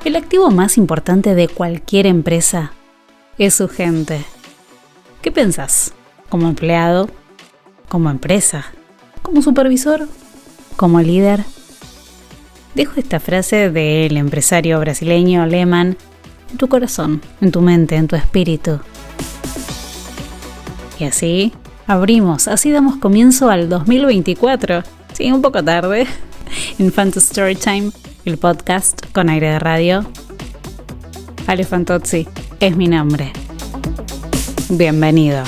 El activo más importante de cualquier empresa es su gente. ¿Qué pensás? ¿Como empleado? ¿Como empresa? ¿Como supervisor? ¿Como líder? Dejo esta frase del empresario brasileño Lehman en tu corazón, en tu mente, en tu espíritu. Y así así damos comienzo al 2024. Sí, un poco tarde. En Fanto Storytime, el podcast con aire de radio. Ale Fantozzi es mi nombre. Bienvenido.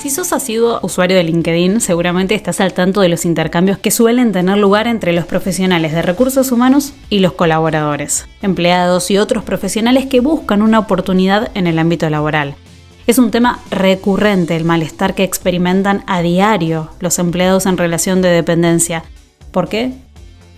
Si sos asiduo usuario de LinkedIn, seguramente estás al tanto de los intercambios que suelen tener lugar entre los profesionales de recursos humanos y los colaboradores, empleados y otros profesionales que buscan una oportunidad en el ámbito laboral. Es un tema recurrente el malestar que experimentan a diario los empleados en relación de dependencia. ¿Por qué?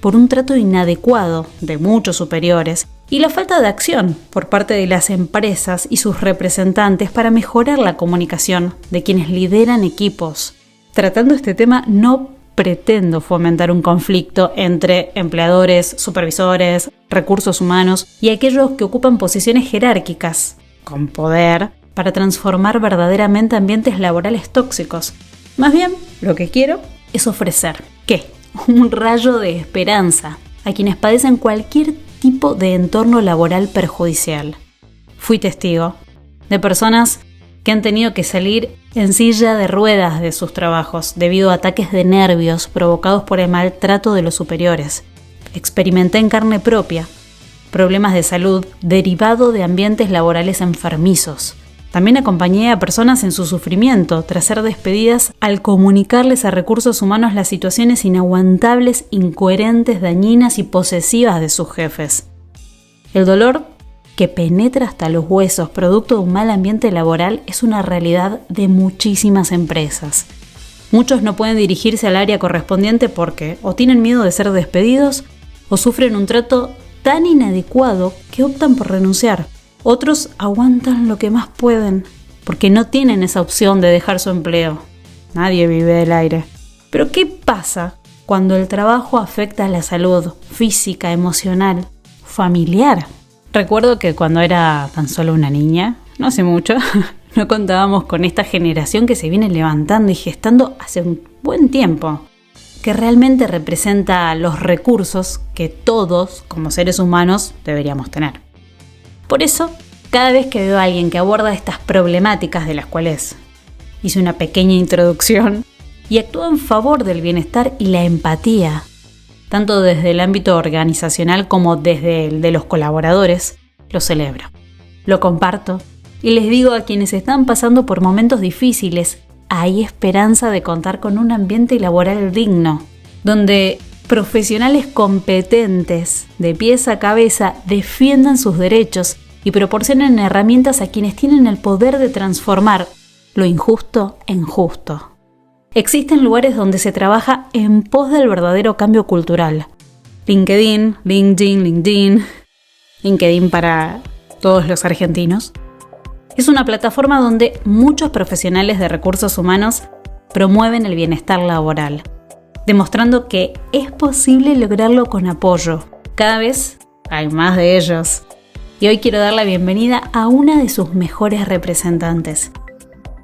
Por un trato inadecuado de muchos superiores y la falta de acción por parte de las empresas y sus representantes para mejorar la comunicación de quienes lideran equipos. Tratando este tema, no pretendo fomentar un conflicto entre empleadores, supervisores, recursos humanos y aquellos que ocupan posiciones jerárquicas, con poder, para transformar verdaderamente ambientes laborales tóxicos. Más bien, lo que quiero es ofrecer, ¿qué? Un rayo de esperanza a quienes padecen cualquier tipo de entorno laboral perjudicial. Fui testigo de personas que han tenido que salir en silla de ruedas de sus trabajos debido a ataques de nervios provocados por el maltrato de los superiores. Experimenté en carne propia problemas de salud derivado de ambientes laborales enfermizos. También acompañé a personas en su sufrimiento tras ser despedidas al comunicarles a recursos humanos las situaciones inaguantables, incoherentes, dañinas y posesivas de sus jefes. El dolor que penetra hasta los huesos producto de un mal ambiente laboral es una realidad de muchísimas empresas. Muchos no pueden dirigirse al área correspondiente porque o tienen miedo de ser despedidos o sufren un trato tan inadecuado que optan por renunciar. Otros aguantan lo que más pueden, porque no tienen esa opción de dejar su empleo. Nadie vive del aire. Pero ¿qué pasa cuando el trabajo afecta a la salud física, emocional, familiar? Recuerdo que cuando era tan solo una niña, no hace mucho, no contábamos con esta generación que se viene levantando y gestando hace un buen tiempo, que realmente representa los recursos que todos, como seres humanos, deberíamos tener. Por eso, cada vez que veo a alguien que aborda estas problemáticas de las cuales hice una pequeña introducción y actúa en favor del bienestar y la empatía, tanto desde el ámbito organizacional como desde el de los colaboradores, lo celebro. Lo comparto y les digo a quienes están pasando por momentos difíciles, hay esperanza de contar con un ambiente laboral digno, donde profesionales competentes, de pies a cabeza, defiendan sus derechos y proporcionen herramientas a quienes tienen el poder de transformar lo injusto en justo. Existen lugares donde se trabaja en pos del verdadero cambio cultural. LinkedIn para todos los argentinos. Es una plataforma donde muchos profesionales de recursos humanos promueven el bienestar laboral, demostrando que es posible lograrlo con apoyo. Cada vez hay más de ellos. Y hoy quiero dar la bienvenida a una de sus mejores representantes.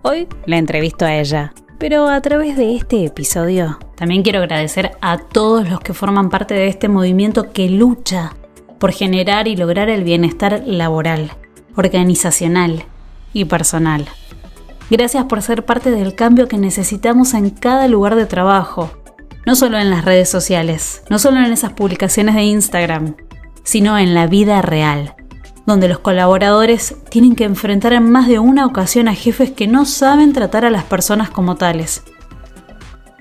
Hoy la entrevisto a ella, pero a través de este episodio también quiero agradecer a todos los que forman parte de este movimiento que lucha por generar y lograr el bienestar laboral, organizacional y personal. Gracias por ser parte del cambio que necesitamos en cada lugar de trabajo. No solo en las redes sociales, no solo en esas publicaciones de Instagram, sino en la vida real, donde los colaboradores tienen que enfrentar en más de una ocasión a jefes que no saben tratar a las personas como tales.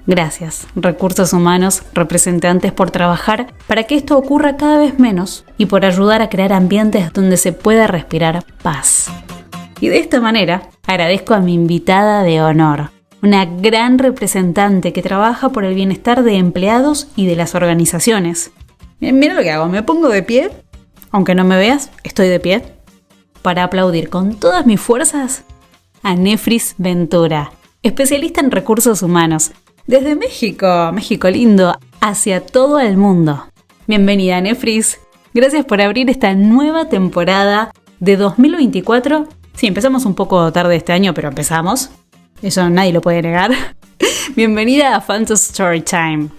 Gracias, recursos humanos, representantes, por trabajar para que esto ocurra cada vez menos y por ayudar a crear ambientes donde se pueda respirar paz. Y de esta manera, agradezco a mi invitada de honor, una gran representante que trabaja por el bienestar de empleados y de las organizaciones. Mira lo que hago, me pongo de pie, aunque no me veas, estoy de pie, para aplaudir con todas mis fuerzas a Nefris Ventura, especialista en recursos humanos, desde México, México lindo, hacia todo el mundo. Bienvenida, Nefris. Gracias por abrir esta nueva temporada de 2024. Sí, empezamos un poco tarde este año, pero empezamos. Eso nadie lo puede negar. Bienvenida a Phantom Storytime.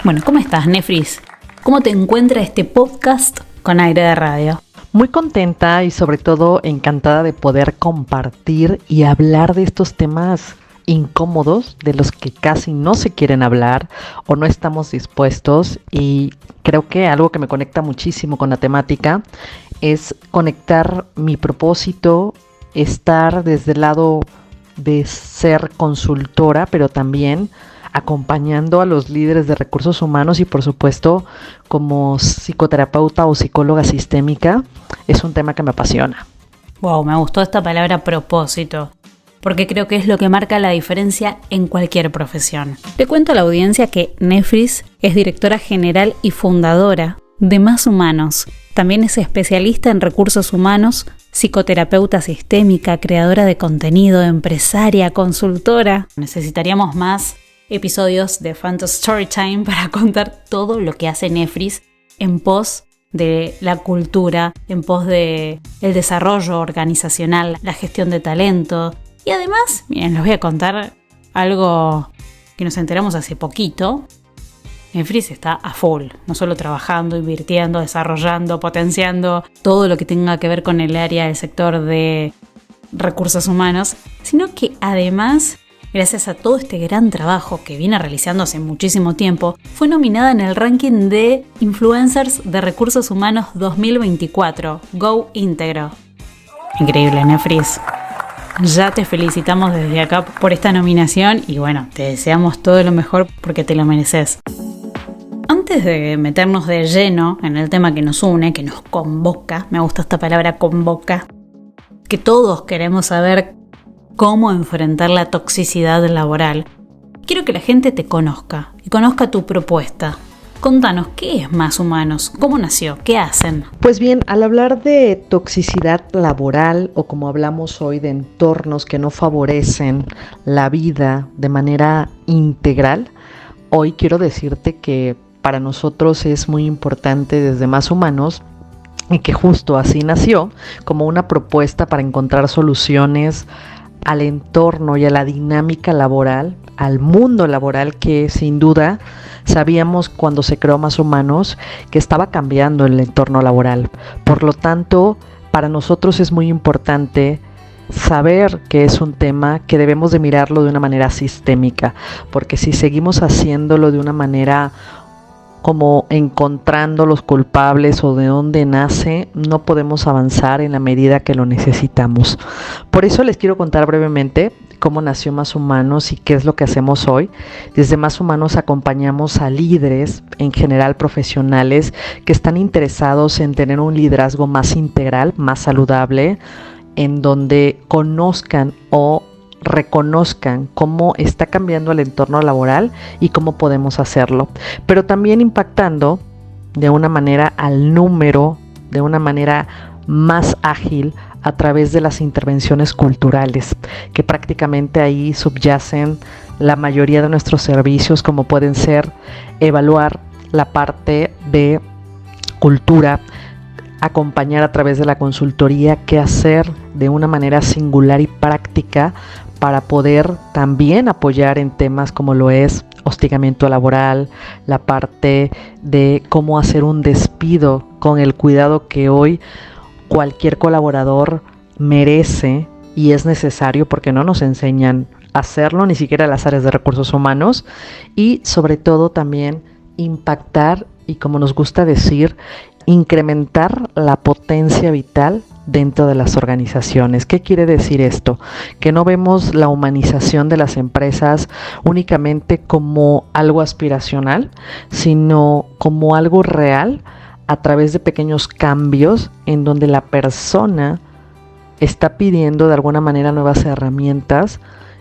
Bueno, ¿cómo estás, Nefris? ¿Cómo te encuentra este podcast con aire de radio? Muy contenta y sobre todo encantada de poder compartir y hablar de estos temas incómodos de los que casi no se quieren hablar o no estamos dispuestos, y creo que algo que me conecta muchísimo con la temática es conectar mi propósito, estar desde el lado de ser consultora, pero también acompañando a los líderes de recursos humanos y por supuesto como psicoterapeuta o psicóloga sistémica. Es un tema que me apasiona. Wow, me gustó esta palabra propósito, porque creo que es lo que marca la diferencia en cualquier profesión. Te cuento a la audiencia que Nefris es directora general y fundadora de Más Humanos. También es especialista en recursos humanos, psicoterapeuta sistémica, creadora de contenido, empresaria, consultora. Necesitaríamos más episodios de Phantom Storytime para contar todo lo que hace Nefris en pos de la cultura, en pos de el desarrollo organizacional, la gestión de talento. Y además, miren, les voy a contar algo que nos enteramos hace poquito. Nefris está a full, no solo trabajando, invirtiendo, desarrollando, potenciando todo lo que tenga que ver con el área del sector de recursos humanos, sino que además, gracias a todo este gran trabajo que viene realizando hace muchísimo tiempo, fue nominada en el ranking de Influencers de Recursos Humanos 2024, Go Íntegro. Increíble, Nefris. Ya te felicitamos desde acá por esta nominación y bueno, te deseamos todo lo mejor porque te lo mereces. Antes de meternos de lleno en el tema que nos une, que nos convoca, me gusta esta palabra convoca, que todos queremos saber cómo enfrentar la toxicidad laboral, quiero que la gente te conozca y conozca tu propuesta. Contanos, ¿qué es Más Humanos? ¿Cómo nació? ¿Qué hacen? Pues bien, al hablar de toxicidad laboral o como hablamos hoy de entornos que no favorecen la vida de manera integral, hoy quiero decirte que para nosotros es muy importante desde Más Humanos, y que justo así nació, como una propuesta para encontrar soluciones al entorno y a la dinámica laboral, al mundo laboral que sin duda sabíamos cuando se creó Más Humanos que estaba cambiando el entorno laboral. Por lo tanto, para nosotros es muy importante saber que es un tema que debemos de mirarlo de una manera sistémica, porque si seguimos haciéndolo de una manera como encontrando los culpables o de dónde nace, no podemos avanzar en la medida que lo necesitamos. Por eso les quiero contar brevemente cómo nació Más Humanos y qué es lo que hacemos hoy. Desde Más Humanos acompañamos a líderes, en general profesionales, que están interesados en tener un liderazgo más integral, más saludable, en donde conozcan o reconozcan cómo está cambiando el entorno laboral y cómo podemos hacerlo, pero también impactando de una manera al número, de una manera más ágil a través de las intervenciones culturales, que prácticamente ahí subyacen la mayoría de nuestros servicios, como pueden ser evaluar la parte de cultura, acompañar a través de la consultoría qué hacer de una manera singular y práctica para poder también apoyar en temas como lo es hostigamiento laboral, la parte de cómo hacer un despido con el cuidado que hoy cualquier colaborador merece y es necesario, porque no nos enseñan a hacerlo, ni siquiera las áreas de recursos humanos, y sobre todo también impactar y, como nos gusta decir, incrementar la potencia vital dentro de las organizaciones. ¿Qué quiere decir esto? Que no vemos la humanización de las empresas únicamente como algo aspiracional, sino como algo real a través de pequeños cambios en donde la persona está pidiendo de alguna manera nuevas herramientas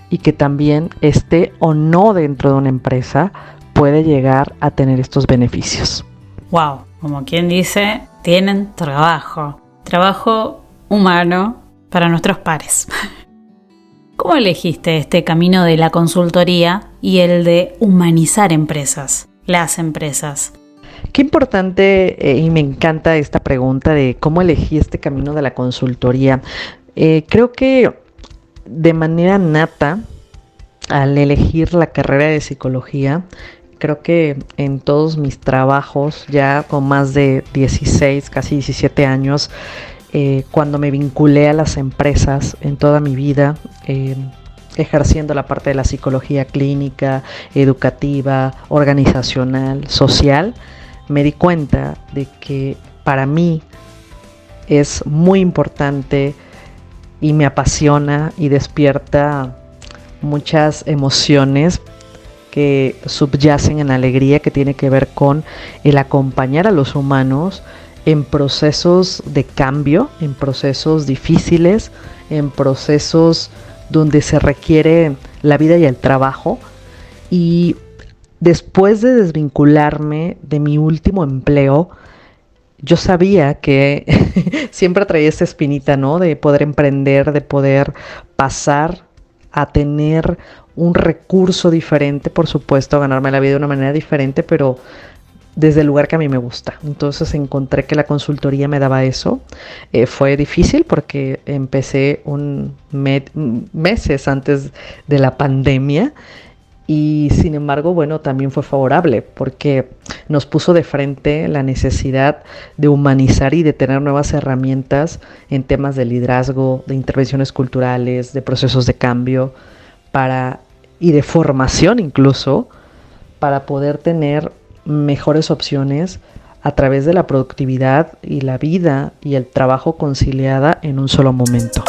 y que también esté o no dentro de una empresa puede llegar a tener estos beneficios. Wow, como quien dice, tienen trabajo humano, para nuestros pares. ¿Cómo elegiste este camino de la consultoría y el de humanizar empresas, las empresas? Qué importante y me encanta esta pregunta de cómo elegí este camino de la consultoría. Creo que de manera nata, al elegir la carrera de psicología, creo que en todos mis trabajos, ya con más de 16, casi 17 años, cuando me vinculé a las empresas en toda mi vida, ejerciendo la parte de la psicología clínica, educativa, organizacional, social, me di cuenta de que para mí es muy importante y me apasiona y despierta muchas emociones que subyacen en la alegría, que tiene que ver con el acompañar a los humanos en procesos de cambio, en procesos difíciles, en procesos donde se requiere la vida y el trabajo. Y después de desvincularme de mi último empleo, yo sabía que siempre traía esta espinita, ¿no? De poder emprender, de poder pasar a tener un recurso diferente, por supuesto, a ganarme la vida de una manera diferente, pero desde el lugar que a mí me gusta. Entonces encontré que la consultoría me daba eso. Fue difícil porque empecé meses antes de la pandemia y sin embargo, bueno, también fue favorable porque nos puso de frente la necesidad de humanizar y de tener nuevas herramientas en temas de liderazgo, de intervenciones culturales, de procesos de cambio y de formación incluso, para poder tener mejores opciones a través de la productividad y la vida y el trabajo conciliada en un solo momento.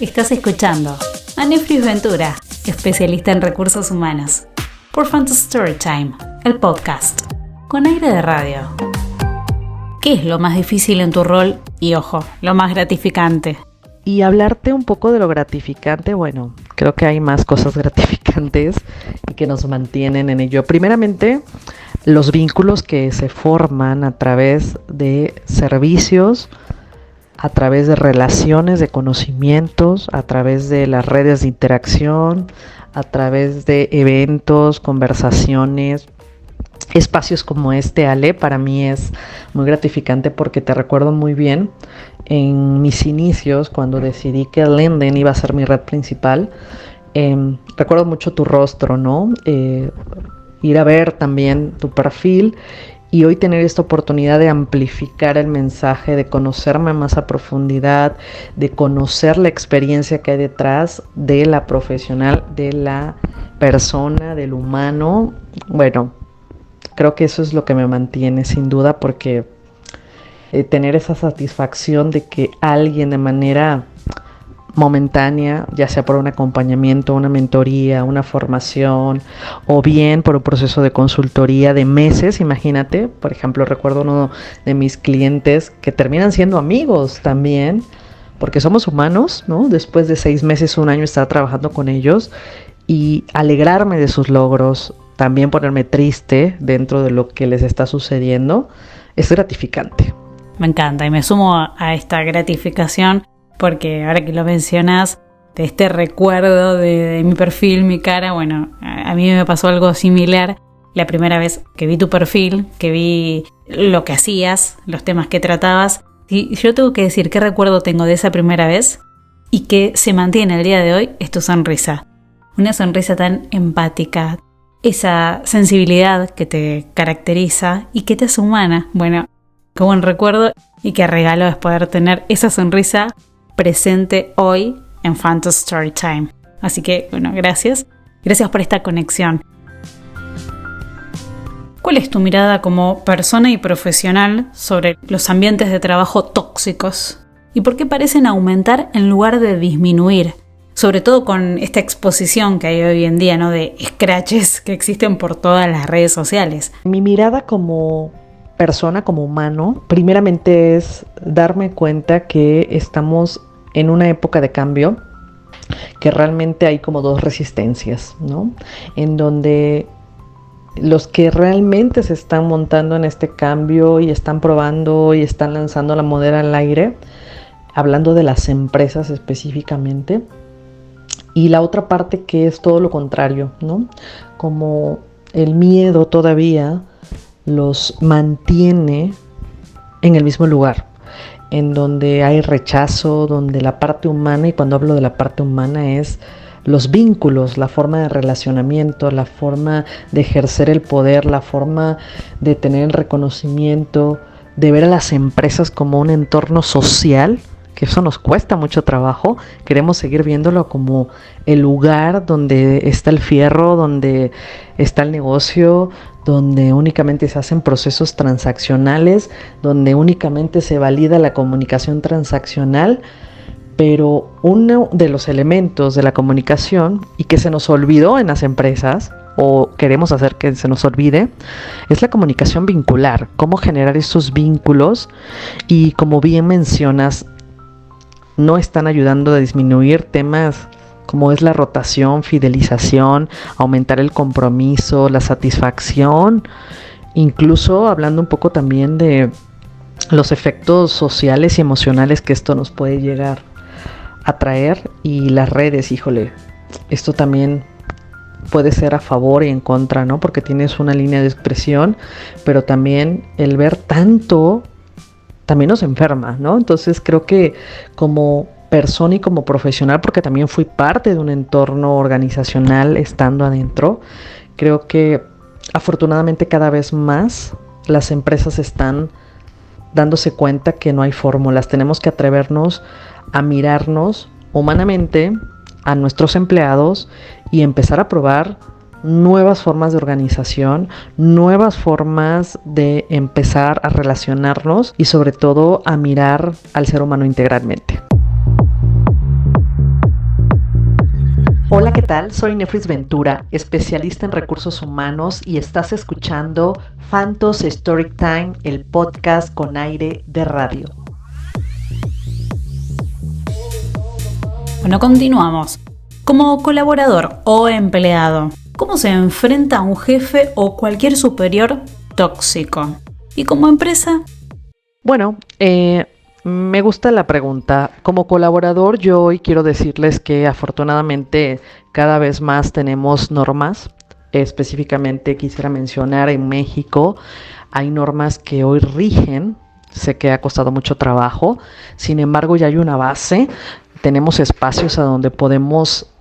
Estás escuchando a Nefris Ventura, especialista en recursos humanos, por Phantom Storytime, el podcast, con aire de radio. ¿Qué es lo más difícil en tu rol? Y ojo, lo más gratificante. Y hablarte un poco de lo gratificante, bueno, creo que hay más cosas gratificantes y que nos mantienen en ello. Primeramente, los vínculos que se forman a través de servicios, a través de relaciones, de conocimientos, a través de las redes de interacción, a través de eventos, conversaciones, espacios como este, Ale, para mí es muy gratificante porque te recuerdo muy bien en mis inicios, cuando decidí que LinkedIn iba a ser mi red principal. Recuerdo mucho tu rostro, ¿no? Ir a ver también tu perfil y hoy tener esta oportunidad de amplificar el mensaje, de conocerme más a profundidad, de conocer la experiencia que hay detrás de la profesional, de la persona, del humano. Bueno, creo que eso es lo que me mantiene, sin duda, porque tener esa satisfacción de que alguien de manera momentánea, ya sea por un acompañamiento, una mentoría, una formación, o bien por un proceso de consultoría de meses, imagínate, por ejemplo, recuerdo uno de mis clientes que terminan siendo amigos también, porque somos humanos, ¿no? Después de 6 meses, 1 año estar trabajando con ellos y alegrarme de sus logros, también ponerme triste dentro de lo que les está sucediendo, es gratificante. Me encanta y me sumo a esta gratificación porque ahora que lo mencionas, de este recuerdo de mi perfil, mi cara, bueno, a mí me pasó algo similar la primera vez que vi tu perfil, que vi lo que hacías, los temas que tratabas. Y yo tengo que decir qué recuerdo tengo de esa primera vez y que se mantiene el día de hoy, es tu sonrisa. Una sonrisa tan empática, esa sensibilidad que te caracteriza y que te hace humana. Bueno, qué buen recuerdo y qué regalo es poder tener esa sonrisa presente hoy en Phantom Storytime. Así que, bueno, gracias. Gracias por esta conexión. ¿Cuál es tu mirada como persona y profesional sobre los ambientes de trabajo tóxicos? ¿Y por qué parecen aumentar en lugar de disminuir? Sobre todo con esta exposición que hay hoy en día, ¿no? De scratches que existen por todas las redes sociales. Mi mirada como persona, como humano, primeramente es darme cuenta que estamos en una época de cambio, que realmente hay como 2 resistencias, ¿no? En donde los que realmente se están montando en este cambio y están probando y están lanzando la moneda al aire, hablando de las empresas específicamente. Y la otra parte que es todo lo contrario, ¿no? Como el miedo todavía los mantiene en el mismo lugar, en donde hay rechazo, donde la parte humana, y cuando hablo de la parte humana es los vínculos, la forma de relacionamiento, la forma de ejercer el poder, la forma de tener el reconocimiento, de ver a las empresas como un entorno social, que eso nos cuesta mucho trabajo. Queremos seguir viéndolo como el lugar donde está el fierro, donde está el negocio, donde únicamente se hacen procesos transaccionales, donde únicamente se valida la comunicación transaccional. Pero uno de los elementos de la comunicación y que se nos olvidó en las empresas, o queremos hacer que se nos olvide, es la comunicación vincular, cómo generar esos vínculos. Y como bien mencionas, no están ayudando a disminuir temas como es la rotación, fidelización, aumentar el compromiso, la satisfacción, incluso hablando un poco también de los efectos sociales y emocionales que esto nos puede llegar a traer. Y las redes, híjole, esto también puede ser a favor y en contra, ¿no? Porque tienes una línea de expresión, pero también el ver tanto también nos enferma, ¿no? Entonces creo que como persona y como profesional, porque también fui parte de un entorno organizacional estando adentro, creo que afortunadamente cada vez más las empresas están dándose cuenta que no hay fórmulas. Tenemos que atrevernos a mirarnos humanamente a nuestros empleados y empezar a probar nuevas formas de organización, nuevas formas de empezar a relacionarnos y sobre todo a mirar al ser humano integralmente. Hola, ¿qué tal? Soy Nefris Ventura, especialista en recursos humanos, y estás escuchando Phantos Storytime, el podcast con aire de radio. Bueno, continuamos. Como colaborador o empleado, ¿cómo se enfrenta a un jefe o cualquier superior tóxico? ¿Y como empresa? Bueno, me gusta la pregunta. Como colaborador, yo hoy quiero decirles que afortunadamente cada vez más tenemos normas. Específicamente quisiera mencionar en México hay normas que hoy rigen. Sé que ha costado mucho trabajo, sin embargo ya hay una base. Tenemos espacios a donde podemos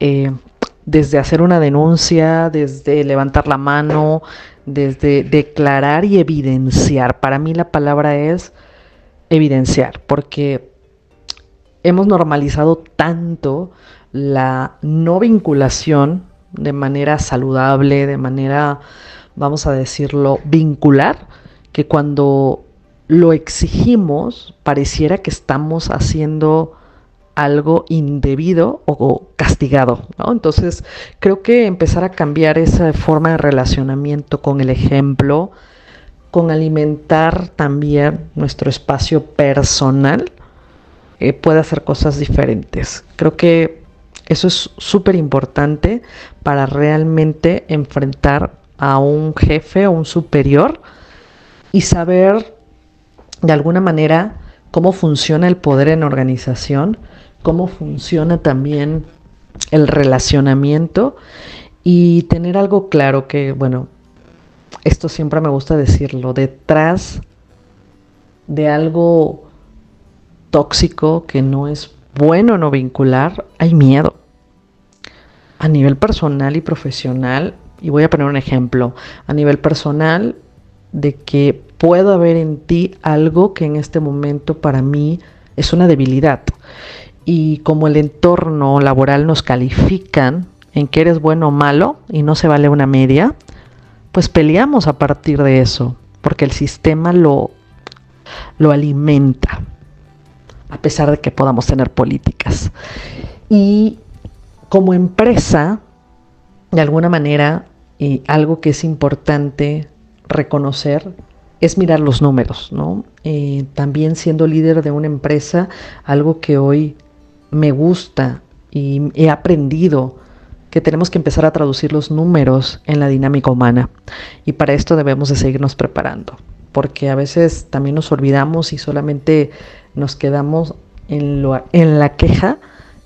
desde hacer una denuncia, desde levantar la mano, desde declarar y evidenciar. Para mí la palabra es evidenciar, porque hemos normalizado tanto la no vinculación de manera saludable, de manera, vamos a decirlo, vincular, que cuando lo exigimos pareciera que estamos haciendo algo indebido o castigado, ¿no? Entonces creo que empezar a cambiar esa forma de relacionamiento con el ejemplo, con alimentar también nuestro espacio personal, puede hacer cosas diferentes. Creo que eso es súper importante para realmente enfrentar a un jefe o un superior y saber de alguna manera cómo funciona el poder en organización, cómo funciona también el relacionamiento, y tener algo claro que, bueno, esto siempre me gusta decirlo, detrás de algo tóxico que no es bueno no vincular, hay miedo. A nivel personal y profesional, y voy a poner un ejemplo, a nivel personal, de que puedo ver en ti algo que en este momento para mí es una debilidad. Y como el entorno laboral nos califican en que eres bueno o malo y no se vale una media, pues peleamos a partir de eso, porque el sistema lo alimenta, a pesar de que podamos tener políticas. Y como empresa, de alguna manera, algo que es importante reconocer es mirar los números, ¿no? También siendo líder de una empresa, algo que hoy me gusta y he aprendido que tenemos que empezar a traducir los números en la dinámica humana. Y para esto debemos de seguirnos preparando, porque a veces también nos olvidamos y solamente nos quedamos en la queja,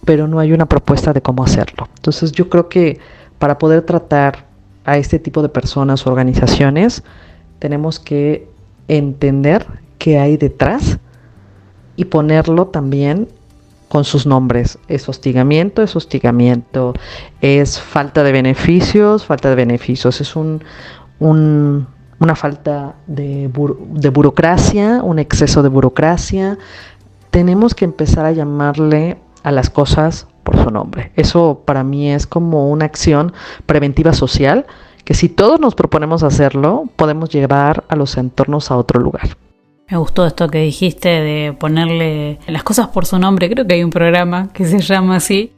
pero no hay una propuesta de cómo hacerlo. Entonces yo creo que para poder tratar a este tipo de personas o organizaciones, tenemos que entender qué hay detrás y ponerlo también con sus nombres. Es hostigamiento, es falta de beneficios, es una falta de burocracia, un exceso de burocracia. Tenemos que empezar a llamarle a las cosas por su nombre. Eso para mí es como una acción preventiva social, que si todos nos proponemos hacerlo, podemos llevar a los entornos a otro lugar. Me gustó esto que dijiste de ponerle las cosas por su nombre. Creo que hay un programa que se llama así.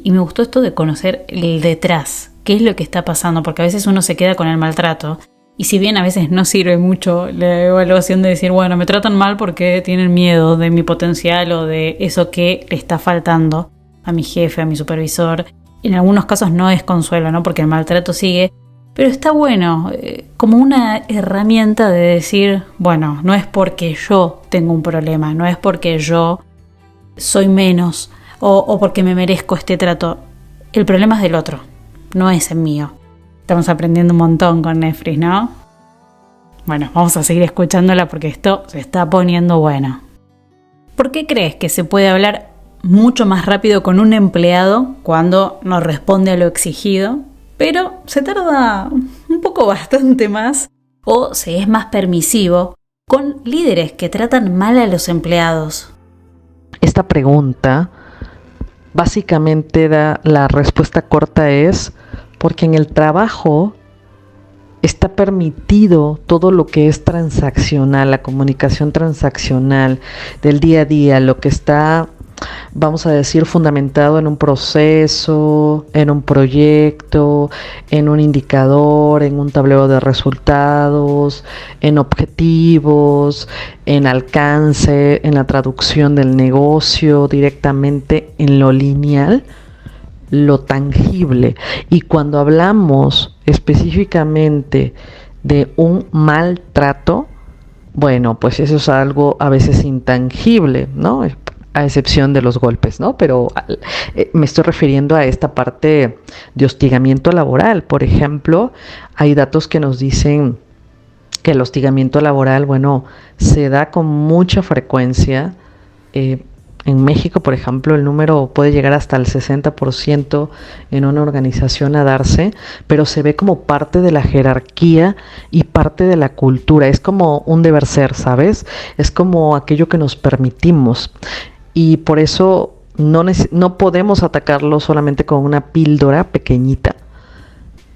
Y me gustó esto de conocer el detrás, qué es lo que está pasando, porque a veces uno se queda con el maltrato. Y si bien a veces no sirve mucho la evaluación de decir, bueno, me tratan mal porque tienen miedo de mi potencial o de eso que le está faltando a mi jefe, a mi supervisor. En algunos casos no es consuelo, ¿no? Porque el maltrato sigue. Pero está bueno, como una herramienta de decir, bueno, no es porque yo tengo un problema, no es porque yo soy menos o porque me merezco este trato. El problema es del otro, no es el mío. Estamos aprendiendo un montón con Nefris, ¿no? Bueno, vamos a seguir escuchándola porque esto se está poniendo bueno. ¿Por qué crees que se puede hablar mucho más rápido con un empleado cuando no responde a lo exigido, pero se tarda un poco bastante más o se es más permisivo con líderes que tratan mal a los empleados? Esta pregunta básicamente la respuesta corta es porque en el trabajo está permitido todo lo que es transaccional, la comunicación transaccional del día a día, lo que está, vamos a decir, fundamentado en un proceso, en un proyecto, en un indicador, en un tablero de resultados, en objetivos, en alcance, en la traducción del negocio directamente en lo lineal, lo tangible. Y cuando hablamos específicamente de un maltrato, bueno, pues eso es algo a veces intangible, ¿no? A excepción de los golpes, ¿no? Pero me estoy refiriendo a esta parte de hostigamiento laboral. Por ejemplo, hay datos que nos dicen que el hostigamiento laboral, bueno, se da con mucha frecuencia. En México, por ejemplo, el número puede llegar hasta el 60% en una organización a darse, pero se ve como parte de la jerarquía y parte de la cultura. Es como un deber ser, ¿sabes? Es como aquello que nos permitimos. Y por eso no podemos atacarlo solamente con una píldora pequeñita.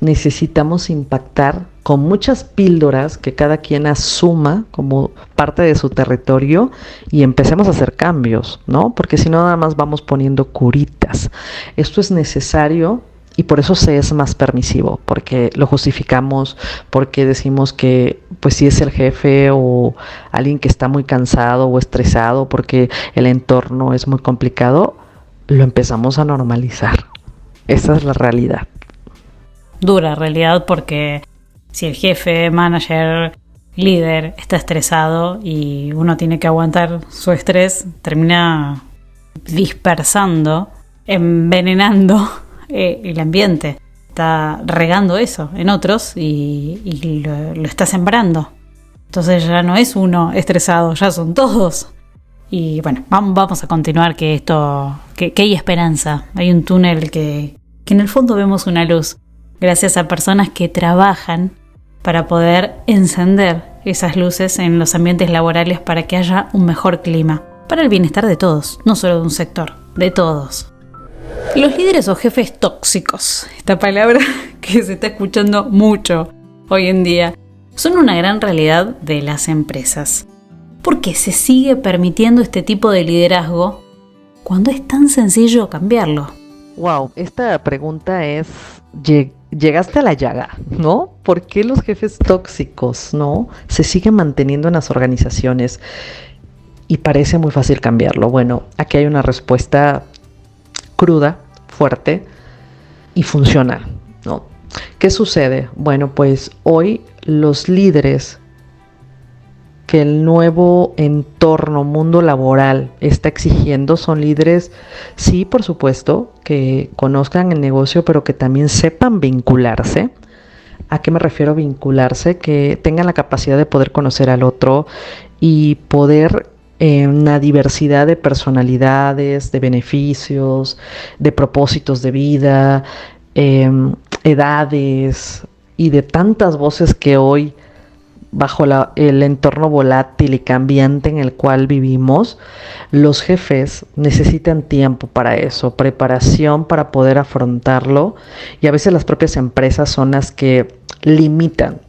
Necesitamos impactar con muchas píldoras que cada quien asuma como parte de su territorio y empecemos a hacer cambios, ¿no? Porque si no, nada más vamos poniendo curitas. Esto es necesario y por eso se es más permisivo, porque lo justificamos, porque decimos que pues si es el jefe o alguien que está muy cansado o estresado porque el entorno es muy complicado, lo empezamos a normalizar. Esa es la realidad. Dura realidad, porque si el jefe, manager, líder está estresado y uno tiene que aguantar su estrés, termina dispersando, envenenando el ambiente. Está regando eso en otros y lo está sembrando. Entonces ya no es uno estresado, ya son todos. Y bueno, vamos a continuar, que hay esperanza. Hay un túnel que en el fondo vemos una luz, gracias a personas que trabajan para poder encender esas luces en los ambientes laborales para que haya un mejor clima, para el bienestar de todos, no solo de un sector, de todos. Los líderes o jefes tóxicos, esta palabra que se está escuchando mucho hoy en día, son una gran realidad de las empresas. ¿Por qué se sigue permitiendo este tipo de liderazgo cuando es tan sencillo cambiarlo? Wow, esta pregunta es, llegaste a la llaga, ¿no? ¿Por qué los jefes tóxicos, no, se siguen manteniendo en las organizaciones y parece muy fácil cambiarlo? Bueno, aquí hay una respuesta cruda, fuerte, y funcional, ¿no? ¿Qué sucede? Bueno, pues hoy los líderes que el nuevo entorno, mundo laboral está exigiendo son líderes, sí, por supuesto, que conozcan el negocio, pero que también sepan vincularse. ¿A qué me refiero vincularse? Que tengan la capacidad de poder conocer al otro y poder una diversidad de personalidades, de beneficios, de propósitos de vida, edades y de tantas voces que hoy bajo el entorno volátil y cambiante en el cual vivimos, los jefes necesitan tiempo para eso, preparación para poder afrontarlo, y a veces las propias empresas son las que limitan.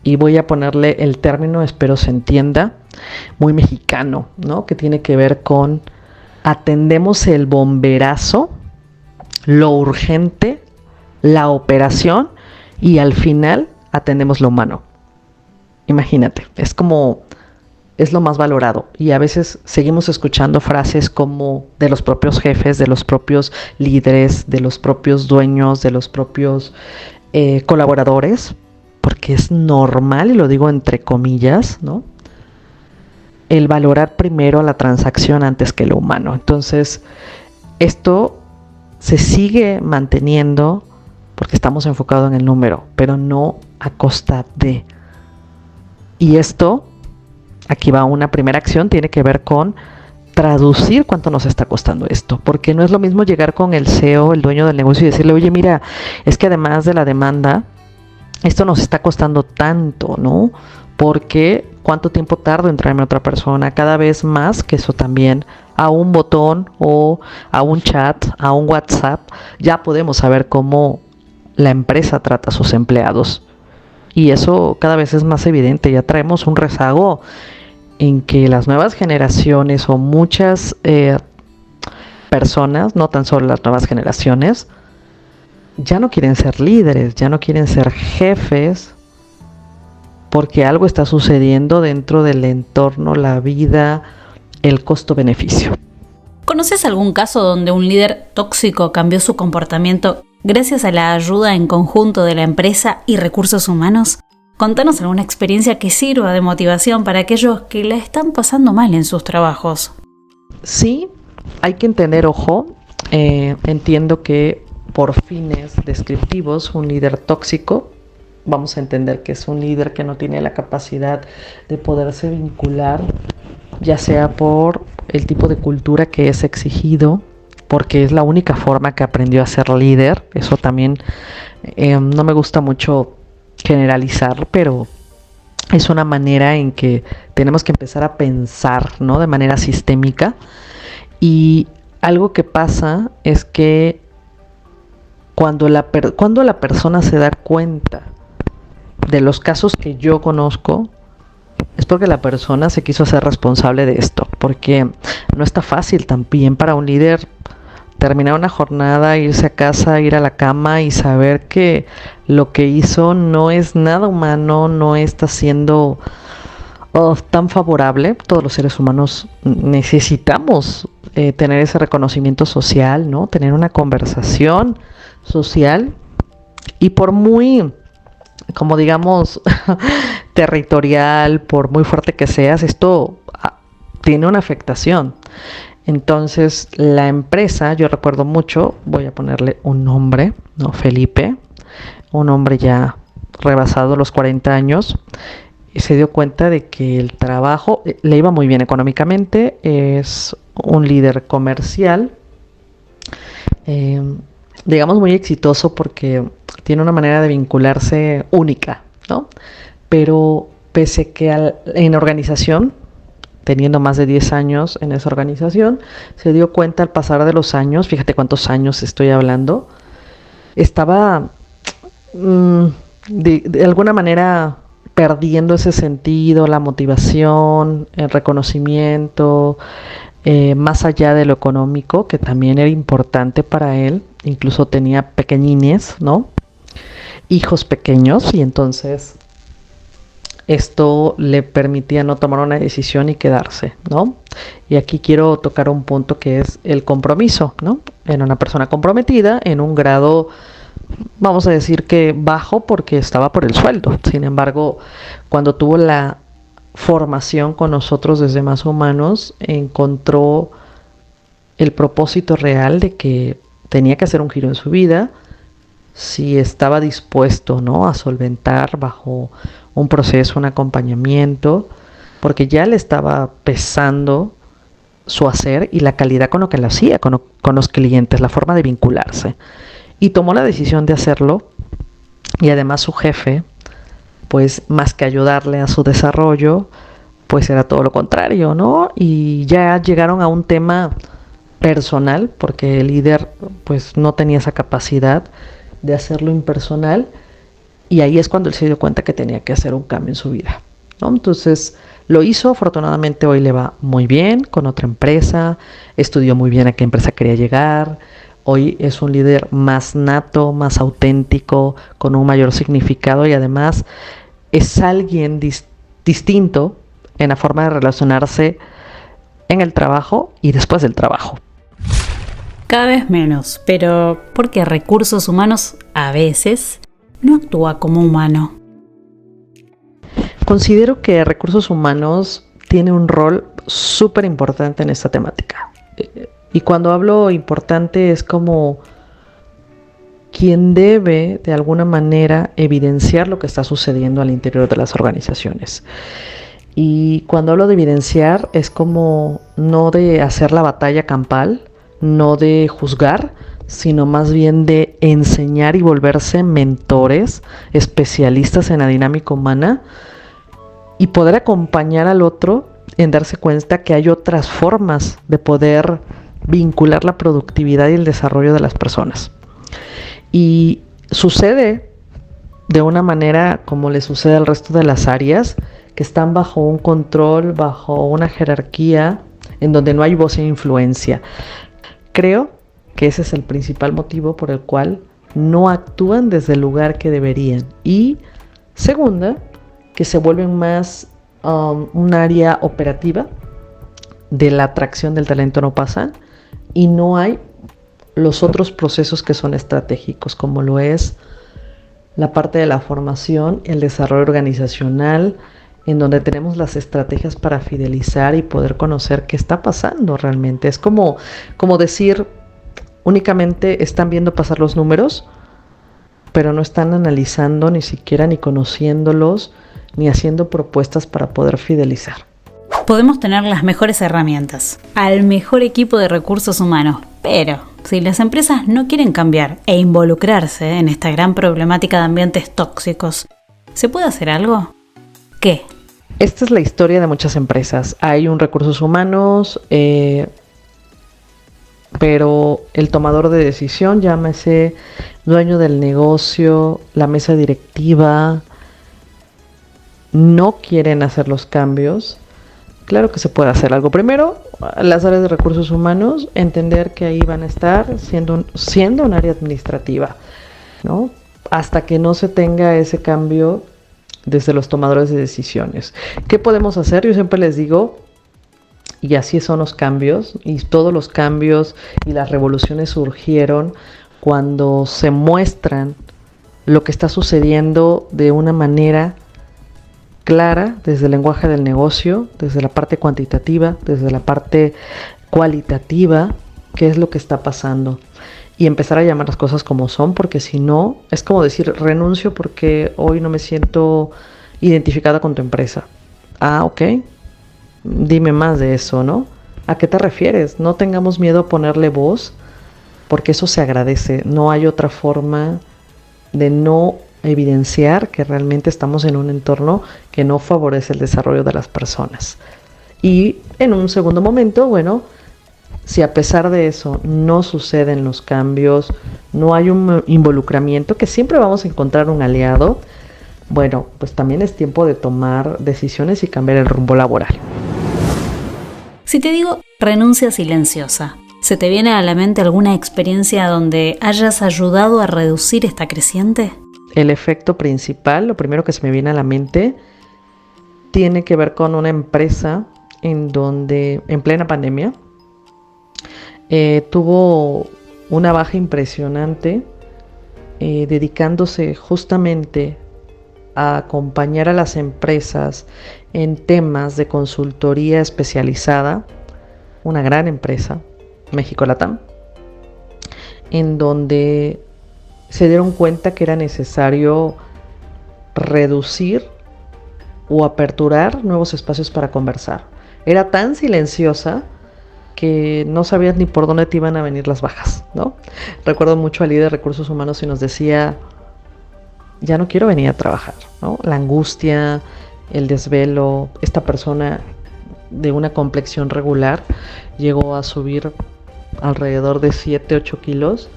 Y voy a ponerle el término, espero se entienda, muy mexicano, ¿no? Que tiene que ver con atendemos el bomberazo, lo urgente, la operación, y al final atendemos lo humano. Imagínate, es lo más valorado, y a veces seguimos escuchando frases como de los propios jefes, de los propios líderes, de los propios dueños, de los propios colaboradores, porque es normal, y lo digo entre comillas, ¿no? El valorar primero la transacción antes que lo humano. Entonces, esto se sigue manteniendo porque estamos enfocados en el número, pero no a costa de. Y esto, aquí va una primera acción, tiene que ver con traducir cuánto nos está costando esto, porque no es lo mismo llegar con el CEO, el dueño del negocio, y decirle, oye, mira, es que además de la demanda, esto nos está costando tanto, ¿no? Porque cuánto tiempo tardo en traerme a otra persona, cada vez más que eso también, a un botón o a un chat, a un WhatsApp, ya podemos saber cómo la empresa trata a sus empleados. Y eso cada vez es más evidente, ya traemos un rezago en que las nuevas generaciones o muchas personas, no tan solo las nuevas generaciones, ya no quieren ser líderes, ya no quieren ser jefes, porque algo está sucediendo dentro del entorno, la vida, el costo-beneficio. ¿Conoces algún caso donde un líder tóxico cambió su comportamiento gracias a la ayuda en conjunto de la empresa y recursos humanos? Contanos alguna experiencia que sirva de motivación para aquellos que la están pasando mal en sus trabajos. Sí, hay que entender, ojo, entiendo que por fines descriptivos un líder tóxico, vamos a entender que es un líder que no tiene la capacidad de poderse vincular, ya sea por el tipo de cultura que es exigido, porque es la única forma que aprendió a ser líder. Eso también no me gusta mucho generalizar, pero es una manera en que tenemos que empezar a pensar, ¿no? De manera sistémica. Y algo que pasa es que cuando la persona se da cuenta de los casos que yo conozco, es porque la persona se quiso hacer responsable de esto, porque no está fácil también para un líder terminar una jornada, irse a casa, ir a la cama y saber que lo que hizo no es nada humano, no está siendo tan favorable. Todos los seres humanos necesitamos tener ese reconocimiento social, ¿no? Tener una conversación social, y por muy, como digamos, territorial, por muy fuerte que seas, esto tiene una afectación. Entonces, la empresa, yo recuerdo mucho, voy a ponerle un nombre, ¿no? Felipe, un hombre ya rebasado los 40 años, y se dio cuenta de que el trabajo le iba muy bien económicamente, es un líder comercial, digamos muy exitoso porque tiene una manera de vincularse única, ¿no? Pero pese que en organización, teniendo más de 10 años en esa organización, se dio cuenta al pasar de los años, fíjate cuántos años estoy hablando, estaba de alguna manera perdiendo ese sentido, la motivación, el reconocimiento, más allá de lo económico, que también era importante para él. Incluso tenía pequeñines, ¿no? Hijos pequeños, y entonces esto le permitía no tomar una decisión y quedarse, ¿no? Y aquí quiero tocar un punto que es el compromiso, ¿no? En una persona comprometida, en un grado, vamos a decir que bajo, porque estaba por el sueldo. Sin embargo, cuando tuvo la formación con nosotros desde Más Humanos, encontró el propósito real de que tenía que hacer un giro en su vida, si estaba dispuesto, ¿no?, a solventar bajo un proceso, un acompañamiento, porque ya le estaba pesando su hacer y la calidad con lo que lo hacía, con los clientes, la forma de vincularse. Y tomó la decisión de hacerlo, y además su jefe, pues más que ayudarle a su desarrollo, pues era todo lo contrario, ¿no? Y ya llegaron a un tema personal, porque el líder pues no tenía esa capacidad de hacerlo impersonal, y ahí es cuando él se dio cuenta que tenía que hacer un cambio en su vida, ¿no? Entonces lo hizo, afortunadamente hoy le va muy bien con otra empresa, estudió muy bien a qué empresa quería llegar, hoy es un líder más nato, más auténtico, con un mayor significado, y además es alguien distinto en la forma de relacionarse en el trabajo y después del trabajo. Cada vez menos, pero porque recursos humanos a veces no actúa como humano. Considero que recursos humanos tiene un rol súper importante en esta temática. Y cuando hablo importante es como quien debe de alguna manera evidenciar lo que está sucediendo al interior de las organizaciones. Y cuando hablo de evidenciar es como no de hacer la batalla campal, no de juzgar, sino más bien de enseñar y volverse mentores, especialistas en la dinámica humana, y poder acompañar al otro en darse cuenta que hay otras formas de poder vincular la productividad y el desarrollo de las personas. Y sucede de una manera como le sucede al resto de las áreas, que están bajo un control, bajo una jerarquía, en donde no hay voz e influencia. Creo que ese es el principal motivo por el cual no actúan desde el lugar que deberían. Y segunda, que se vuelven más un área operativa de la atracción del talento, no pasan, y no hay los otros procesos que son estratégicos, como lo es la parte de la formación, el desarrollo organizacional, en donde tenemos las estrategias para fidelizar y poder conocer qué está pasando realmente. Es como decir, únicamente están viendo pasar los números, pero no están analizando ni siquiera ni conociéndolos, ni haciendo propuestas para poder fidelizar. Podemos tener las mejores herramientas, al mejor equipo de recursos humanos, pero si las empresas no quieren cambiar e involucrarse en esta gran problemática de ambientes tóxicos, ¿se puede hacer algo? ¿Qué? Esta es la historia de muchas empresas. Hay un recursos humanos, pero el tomador de decisión, llámese dueño del negocio, la mesa directiva, no quieren hacer los cambios. Claro que se puede hacer algo. Primero, las áreas de recursos humanos, entender que ahí van a estar siendo un área administrativa, ¿no? Hasta que no se tenga ese cambio desde los tomadores de decisiones. ¿Qué podemos hacer? Yo siempre les digo, y así son los cambios, y todos los cambios y las revoluciones surgieron cuando se muestran lo que está sucediendo de una manera clara, desde el lenguaje del negocio, desde la parte cuantitativa, desde la parte cualitativa, qué es lo que está pasando. Y empezar a llamar las cosas como son, porque si no, es como decir, renuncio porque hoy no me siento identificada con tu empresa. Ah, ok. Dime más de eso, ¿no? ¿A qué te refieres? No tengamos miedo a ponerle voz, porque eso se agradece. No hay otra forma de no evidenciar que realmente estamos en un entorno que no favorece el desarrollo de las personas. Y en un segundo momento, bueno, si a pesar de eso no suceden los cambios, no hay un involucramiento, que siempre vamos a encontrar un aliado, bueno, pues también es tiempo de tomar decisiones y cambiar el rumbo laboral. Si te digo renuncia silenciosa, ¿se te viene a la mente alguna experiencia donde hayas ayudado a reducir esta creciente? El efecto principal, lo primero que se me viene a la mente, tiene que ver con una empresa en donde en plena pandemia tuvo una baja impresionante, dedicándose justamente a acompañar a las empresas en temas de consultoría especializada, una gran empresa, México Latam, en donde se dieron cuenta que era necesario reducir o aperturar nuevos espacios para conversar. Era tan silenciosa que no sabías ni por dónde te iban a venir las bajas, ¿no? Recuerdo mucho al líder de recursos humanos y nos decía, ya no quiero venir a trabajar, ¿no? La angustia, el desvelo, esta persona de una complexión regular llegó a subir alrededor de 7-8 kilos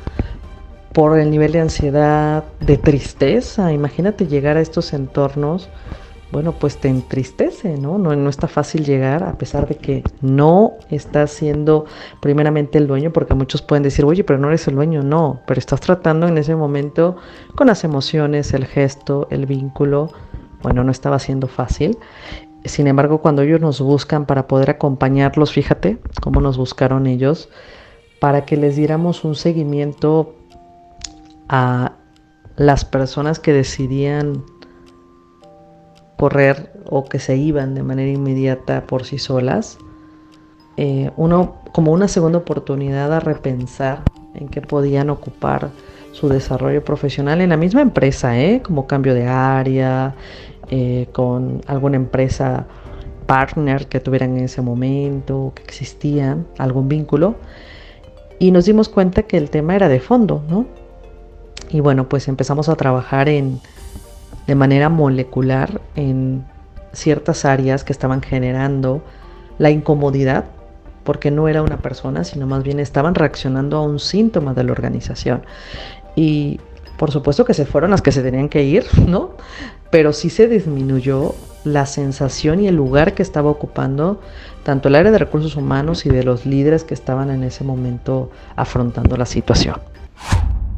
por el nivel de ansiedad, de tristeza. Imagínate llegar a estos entornos, bueno, pues te entristece, ¿no? No está fácil llegar, a pesar de que no estás siendo primeramente el dueño, porque muchos pueden decir, oye, pero no eres el dueño. No, pero estás tratando en ese momento con las emociones, el gesto, el vínculo. Bueno, no estaba siendo fácil. Sin embargo, cuando ellos nos buscan para poder acompañarlos, fíjate cómo nos buscaron ellos, para que les diéramos un seguimiento a las personas que decidían correr o que se iban de manera inmediata por sí solas, como una segunda oportunidad a repensar en qué podían ocupar su desarrollo profesional en la misma empresa, como cambio de área, con alguna empresa partner que tuvieran en ese momento, que existían, algún vínculo, y nos dimos cuenta que el tema era de fondo, ¿no? Y bueno, pues empezamos a trabajar de manera molecular en ciertas áreas que estaban generando la incomodidad, porque no era una persona, sino más bien estaban reaccionando a un síntoma de la organización. Y por supuesto que se fueron las que se tenían que ir, ¿no? Pero sí se disminuyó la sensación y el lugar que estaba ocupando tanto el área de recursos humanos y de los líderes que estaban en ese momento afrontando la situación.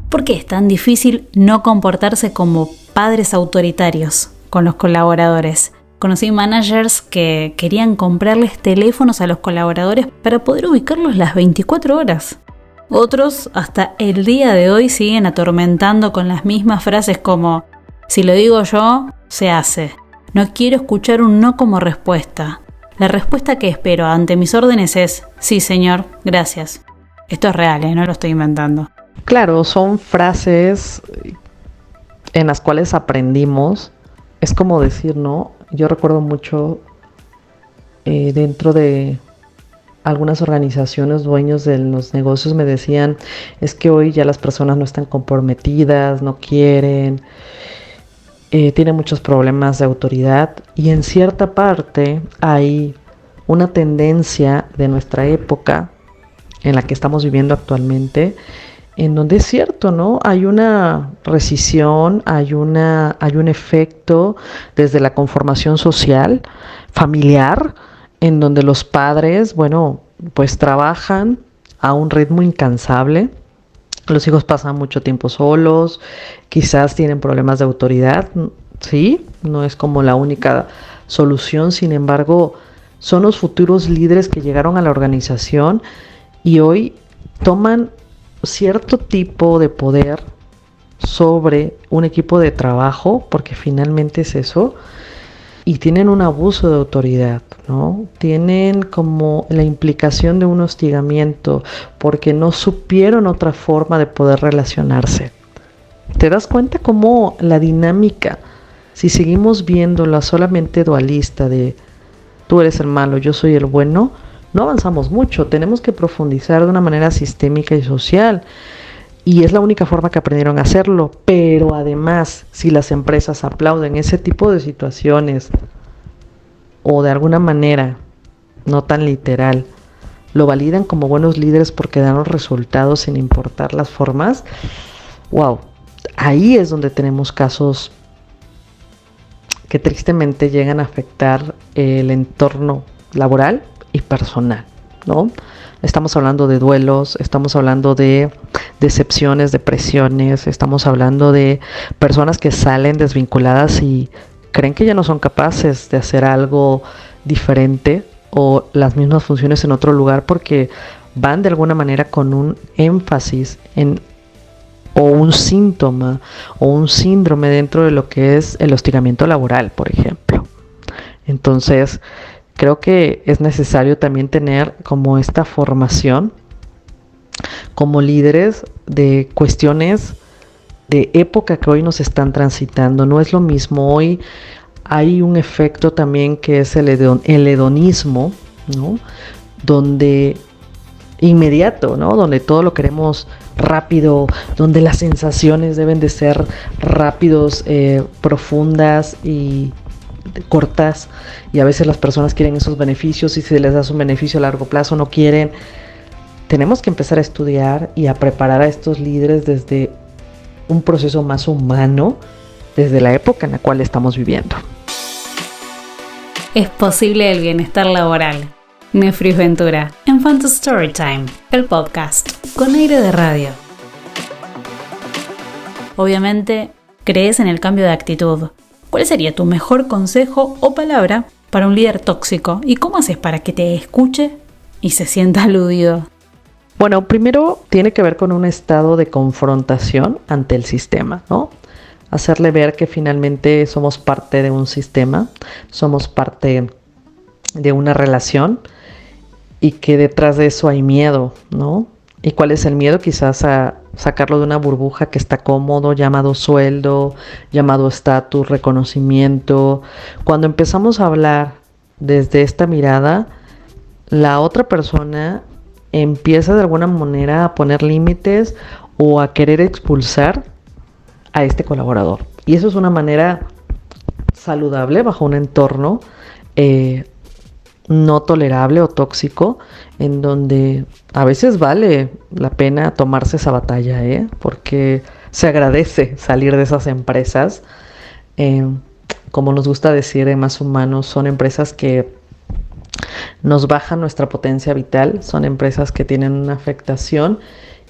¿Por qué es tan difícil no comportarse como padres autoritarios con los colaboradores? Conocí managers que querían comprarles teléfonos a los colaboradores para poder ubicarlos las 24 horas. Otros, hasta el día de hoy, siguen atormentando con las mismas frases como: si lo digo yo, se hace. No quiero escuchar un no como respuesta. La respuesta que espero ante mis órdenes es: sí, señor, gracias. Esto es real, no lo estoy inventando. Claro, son frases en las cuales aprendimos. Es como decir, ¿no? Yo recuerdo mucho dentro de algunas organizaciones, dueños de los negocios me decían, es que hoy ya las personas no están comprometidas, no quieren, tienen muchos problemas de autoridad, y en cierta parte hay una tendencia de nuestra época en la que estamos viviendo actualmente, en donde es cierto, ¿no? Hay una rescisión, hay un efecto desde la conformación social, familiar, en donde los padres, bueno, pues trabajan a un ritmo incansable. Los hijos pasan mucho tiempo solos, quizás tienen problemas de autoridad, sí, no es como la única solución. Sin embargo, son los futuros líderes que llegaron a la organización y hoy toman cierto tipo de poder sobre un equipo de trabajo, porque finalmente es eso, y tienen un abuso de autoridad, ¿no? Tienen como la implicación de un hostigamiento, porque no supieron otra forma de poder relacionarse. ¿Te das cuenta cómo la dinámica, si seguimos viéndola solamente dualista de tú eres el malo, yo soy el bueno, no avanzamos mucho? Tenemos que profundizar de una manera sistémica y social, y es la única forma que aprendieron a hacerlo. Pero además, si las empresas aplauden ese tipo de situaciones, o de alguna manera, no tan literal, lo validan como buenos líderes porque dan los resultados sin importar las formas, wow, ahí es donde tenemos casos que tristemente llegan a afectar el entorno laboral y personal, ¿no? Estamos hablando de duelos, estamos hablando de decepciones, depresiones, estamos hablando de personas que salen desvinculadas y creen que ya no son capaces de hacer algo diferente o las mismas funciones en otro lugar porque van de alguna manera con un énfasis en o un síntoma o un síndrome dentro de lo que es el hostigamiento laboral, por ejemplo. Entonces, creo que es necesario también tener como esta formación como líderes de cuestiones de época que hoy nos están transitando. No es lo mismo. Hoy hay un efecto también que es el hedonismo, ¿no? Donde inmediato, ¿no? Donde todo lo queremos rápido, donde las sensaciones deben de ser rápidos, profundas y cortas, y a veces las personas quieren esos beneficios y si les das un beneficio a largo plazo no quieren. Tenemos que empezar a estudiar y a preparar a estos líderes desde un proceso más humano, desde la época en la cual estamos viviendo. Es posible el bienestar laboral. Nefris Ventura, en Phantom Storytime, el podcast con aire de radio. Obviamente, crees en el cambio de actitud. ¿Cuál sería tu mejor consejo o palabra para un líder tóxico? ¿Y cómo haces para que te escuche y se sienta aludido? Bueno, primero tiene que ver con un estado de confrontación ante el sistema, ¿no? Hacerle ver que finalmente somos parte de un sistema, somos parte de una relación y que detrás de eso hay miedo, ¿no? ¿Y cuál es el miedo? Quizás a sacarlo de una burbuja que está cómodo, llamado sueldo, llamado estatus, reconocimiento. Cuando empezamos a hablar desde esta mirada, la otra persona empieza de alguna manera a poner límites o a querer expulsar a este colaborador. Y eso es una manera saludable bajo un entorno no tolerable o tóxico, en donde a veces vale la pena tomarse esa batalla, porque se agradece salir de esas empresas. Como nos gusta decir en Más Humanos, son empresas que nos bajan nuestra potencia vital, son empresas que tienen una afectación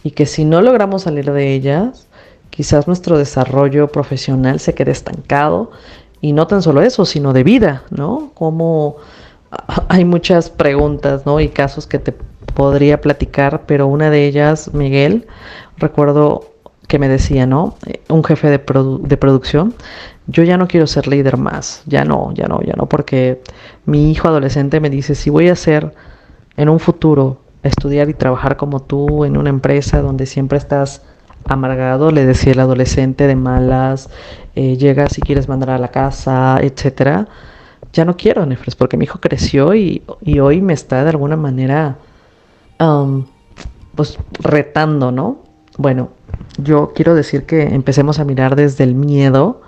y que si no logramos salir de ellas, quizás nuestro desarrollo profesional se quede estancado, y no tan solo eso, sino de vida, ¿no? Como hay muchas preguntas, ¿no? Y casos que te podría platicar, pero una de ellas, Miguel, recuerdo que me decía, ¿no? Un jefe de producción: yo ya no quiero ser líder más, ya no, porque mi hijo adolescente me dice, si voy a ser en un futuro estudiar y trabajar como tú en una empresa donde siempre estás amargado, le decía el adolescente, de malas, llegas y quieres mandar a la casa, etcétera. Ya no quiero, Nefres, porque mi hijo creció y hoy me está de alguna manera pues retando, ¿no? Bueno, yo quiero decir que empecemos a mirar desde el miedo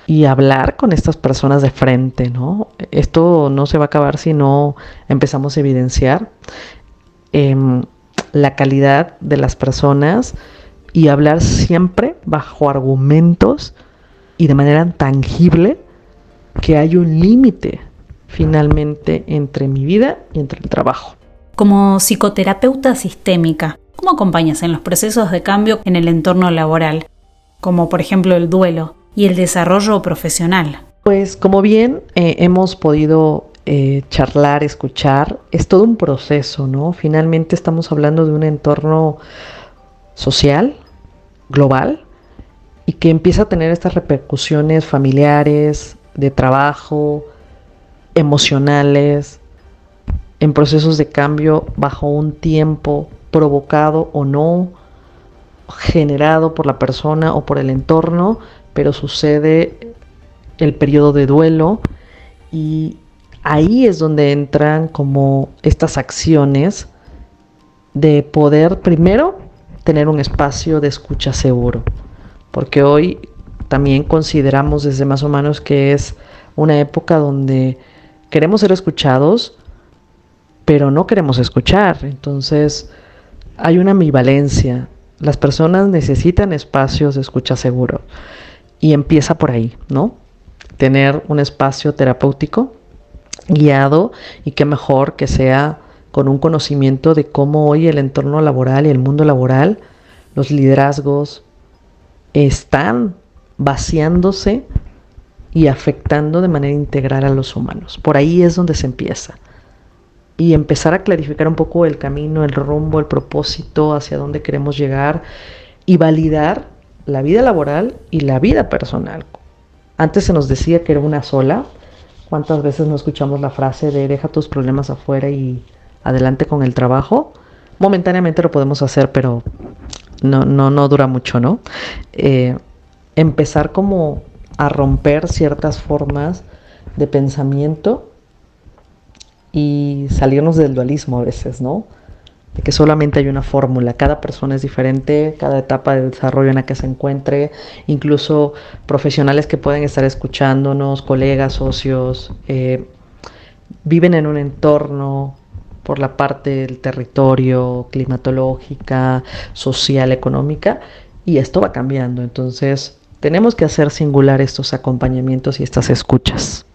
y hablar con estas personas de frente, ¿no? Esto no se va a acabar si no empezamos a evidenciar la calidad de las personas y hablar siempre bajo argumentos y de manera tangible, que hay un límite finalmente entre mi vida y entre el trabajo. Como psicoterapeuta sistémica, ¿cómo acompañas en los procesos de cambio en el entorno laboral? Como por ejemplo el duelo y el desarrollo profesional. Pues como bien hemos podido charlar, escuchar, es todo un proceso, ¿no? Finalmente estamos hablando de un entorno social, global, y que empieza a tener estas repercusiones familiares, de trabajo, emocionales, en procesos de cambio bajo un tiempo provocado o no, generado por la persona o por el entorno, pero sucede el periodo de duelo, y ahí es donde entran como estas acciones de poder primero tener un espacio de escucha seguro, porque hoy también consideramos desde Más Humanos que es una época donde queremos ser escuchados, pero no queremos escuchar. Entonces hay una ambivalencia. Las personas necesitan espacios de escucha seguro y empieza por ahí, ¿no? Tener un espacio terapéutico guiado, y qué mejor que sea con un conocimiento de cómo hoy el entorno laboral y el mundo laboral, los liderazgos están vaciándose y afectando de manera integral a los humanos. Por ahí es donde se empieza. Y empezar a clarificar un poco el camino, el rumbo, el propósito, hacia dónde queremos llegar y validar la vida laboral y la vida personal. Antes se nos decía que era una sola. ¿Cuántas veces no escuchamos la frase de deja tus problemas afuera y adelante con el trabajo? Momentáneamente lo podemos hacer, pero no dura mucho, ¿no? Empezar como a romper ciertas formas de pensamiento y salirnos del dualismo a veces, ¿no? De que solamente hay una fórmula, cada persona es diferente, cada etapa de desarrollo en la que se encuentre, incluso profesionales que pueden estar escuchándonos, colegas, socios, viven en un entorno por la parte del territorio, climatológica, social, económica, y esto va cambiando. Entonces, tenemos que hacer singular estos acompañamientos y estas escuchas.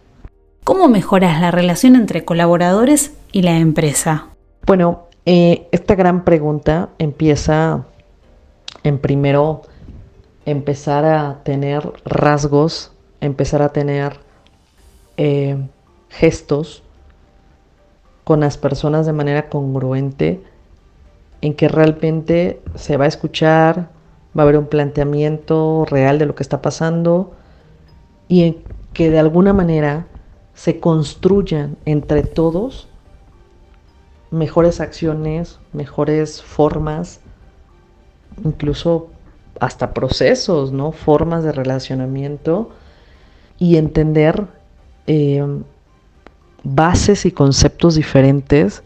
¿Cómo mejoras la relación entre colaboradores y la empresa? Bueno, esta gran pregunta empieza en primero empezar a tener rasgos, empezar a tener gestos con las personas de manera congruente, en que realmente se va a escuchar, va a haber un planteamiento real de lo que está pasando y en que de alguna manera se construyan entre todos mejores acciones, mejores formas, incluso hasta procesos, ¿no? Formas de relacionamiento y entender bases y conceptos diferentes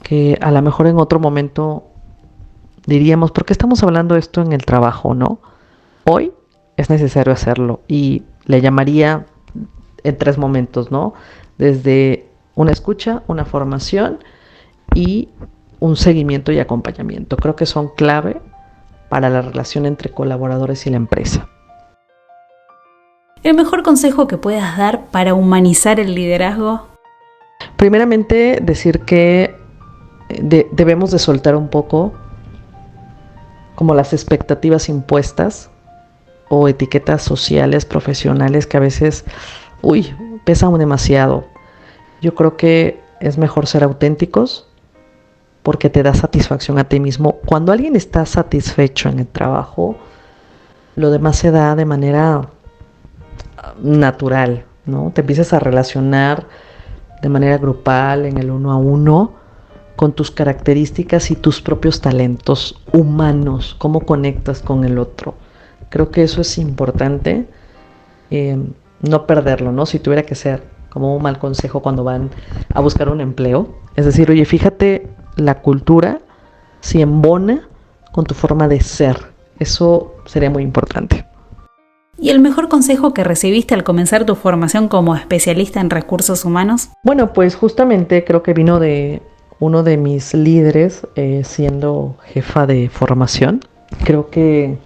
que a lo mejor en otro momento diríamos, ¿por qué estamos hablando de esto en el trabajo, no? Hoy es necesario hacerlo y le llamaría en 3 momentos, ¿no? Desde una escucha, una formación y un seguimiento y acompañamiento. Creo que son clave para la relación entre colaboradores y la empresa. ¿El mejor consejo que puedas dar para humanizar el liderazgo? Primeramente, decir que debemos de soltar un poco como las expectativas impuestas o etiquetas sociales, profesionales que a veces, pesan demasiado. Yo creo que es mejor ser auténticos porque te da satisfacción a ti mismo. Cuando alguien está satisfecho en el trabajo, lo demás se da de manera natural, ¿no? Te empiezas a relacionar de manera grupal, en el 1 a 1, con tus características y tus propios talentos humanos, cómo conectas con el otro. Creo que eso es importante, no perderlo, ¿no? Si tuviera que ser como un mal consejo cuando van a buscar un empleo, es decir, oye, fíjate la cultura si embona con tu forma de ser. Eso sería muy importante. ¿Y el mejor consejo que recibiste al comenzar tu formación como especialista en recursos humanos? Bueno, pues justamente creo que vino de uno de mis líderes siendo jefa de formación. Creo que,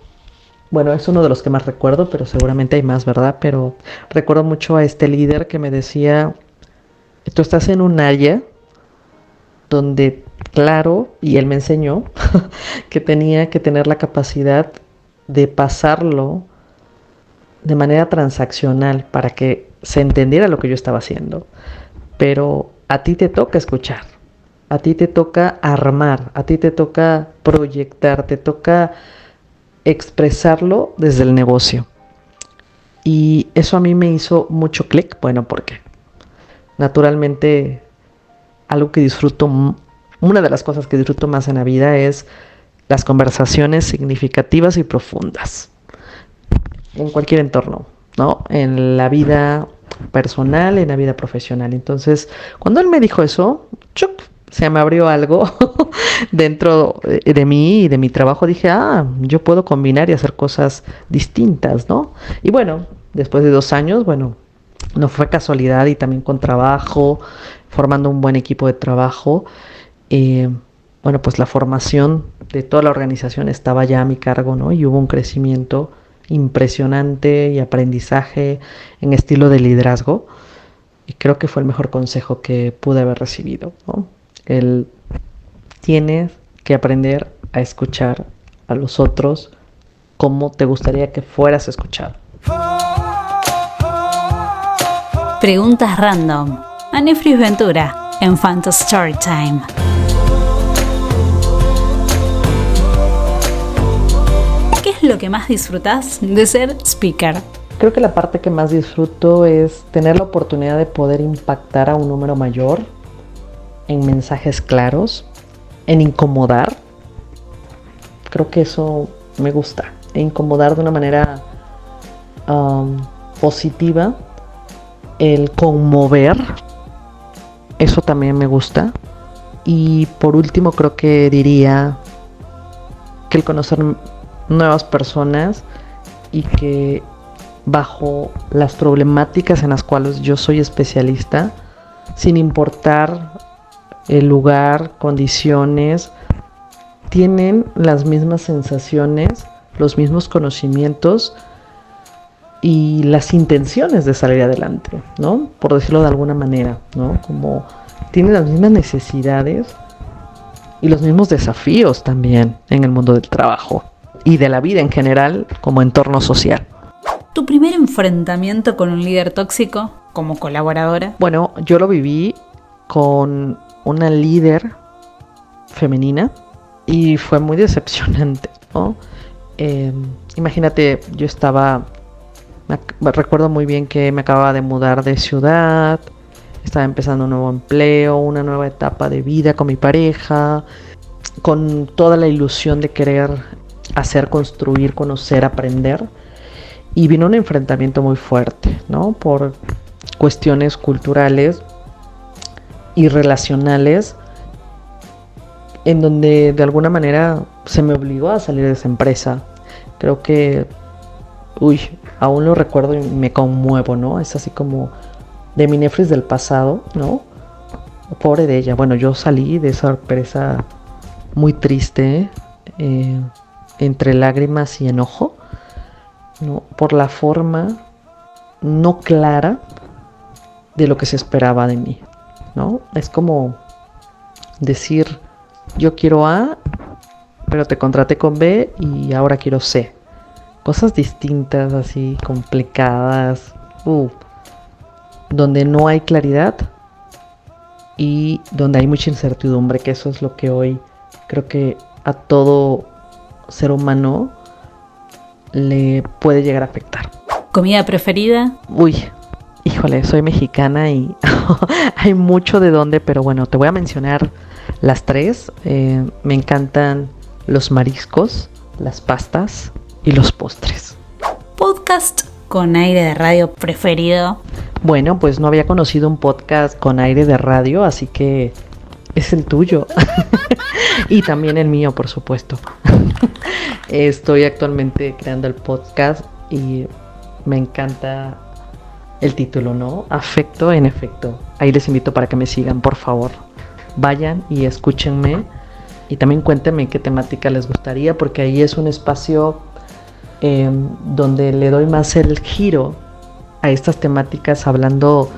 bueno, es uno de los que más recuerdo, pero seguramente hay más, ¿verdad? Pero recuerdo mucho a este líder que me decía, tú estás en un área donde, claro, y él me enseñó que tenía que tener la capacidad de pasarlo de manera transaccional para que se entendiera lo que yo estaba haciendo. Pero a ti te toca escuchar, a ti te toca armar, a ti te toca proyectar, te toca expresarlo desde el negocio. Y eso a mí me hizo mucho clic, bueno, porque naturalmente algo que disfruto, una de las cosas que disfruto más en la vida es las conversaciones significativas y profundas. En cualquier entorno, ¿no? En la vida personal, en la vida profesional. Entonces, cuando él me dijo eso, se me abrió algo dentro de mí y de mi trabajo. Dije, yo puedo combinar y hacer cosas distintas, ¿no? Y bueno, después de 2 años, bueno, no fue casualidad y también con trabajo, formando un buen equipo de trabajo. Bueno, pues la formación de toda la organización estaba ya a mi cargo, ¿no? Y hubo un crecimiento impresionante y aprendizaje en estilo de liderazgo. Y creo que fue el mejor consejo que pude haber recibido, ¿no? Tienes que aprender a escuchar a los otros como te gustaría que fueras escuchado. Preguntas random a Nefris Ventura en Phantom Storytime. ¿Qué es lo que más disfrutás de ser speaker? Creo que la parte que más disfruto es tener la oportunidad de poder impactar a un número mayor en mensajes claros, en incomodar. Creo que eso me gusta, incomodar de una manera positiva, el conmover, eso también me gusta. Y por último creo que diría que el conocer nuevas personas y que bajo las problemáticas en las cuales yo soy especialista, sin importar el lugar, condiciones, tienen las mismas sensaciones, los mismos conocimientos y las intenciones de salir adelante, ¿no? Por decirlo de alguna manera, ¿no? Como tienen las mismas necesidades y los mismos desafíos también en el mundo del trabajo y de la vida en general como entorno social. ¿Tu primer enfrentamiento con un líder tóxico como colaboradora? Bueno, yo lo viví con una líder femenina y fue muy decepcionante, ¿no? Imagínate, yo recuerdo muy bien que me acababa de mudar de ciudad, estaba empezando un nuevo empleo, una nueva etapa de vida con mi pareja, con toda la ilusión de querer hacer, construir, conocer, aprender. Y vino un enfrentamiento muy fuerte, ¿no? Por cuestiones culturales y relacionales, en donde de alguna manera se me obligó a salir de esa empresa. Creo que, aún lo recuerdo y me conmuevo, ¿no? Es así como de mi Nefris del pasado, ¿no? Pobre de ella. Bueno, yo salí de esa empresa muy triste, entre lágrimas y enojo, ¿no? Por la forma no clara de lo que se esperaba de mí, ¿no? Es como decir, yo quiero A, pero te contraté con B y ahora quiero C. Cosas distintas, así, complicadas, donde no hay claridad y donde hay mucha incertidumbre, que eso es lo que hoy creo que a todo ser humano le puede llegar a afectar. ¿Comida preferida? Híjole, soy mexicana y hay mucho de dónde, pero bueno, te voy a mencionar las tres. Me encantan los mariscos, las pastas y los postres. ¿Podcast con aire de radio preferido? Bueno, pues no había conocido un podcast con aire de radio, así que es el tuyo. Y también el mío, por supuesto. Estoy actualmente creando el podcast y me encanta el título, ¿no? Afecto en efecto. Ahí les invito para que me sigan, por favor. Vayan y escúchenme y también cuéntenme qué temática les gustaría, porque ahí es un espacio donde le doy más el giro a estas temáticas, hablando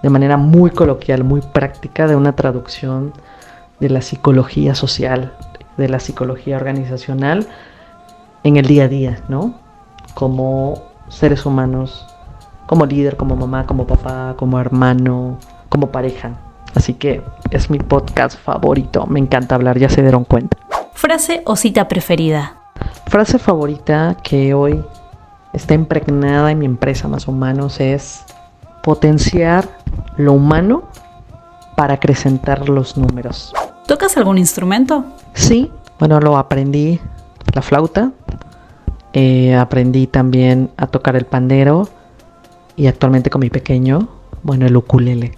de manera muy coloquial, muy práctica, de una traducción de la psicología social, de la psicología organizacional en el día a día, ¿no? Como seres humanos, como líder, como mamá, como papá, como hermano, como pareja. Así que es mi podcast favorito, me encanta hablar, ya se dieron cuenta. ¿Frase o cita preferida? Frase favorita que hoy está impregnada en mi empresa Más Humanos es potenciar lo humano para acrecentar los números. ¿Tocas algún instrumento? Sí, bueno, lo aprendí, la flauta, aprendí también a tocar el pandero y actualmente con mi pequeño, bueno, el ukulele.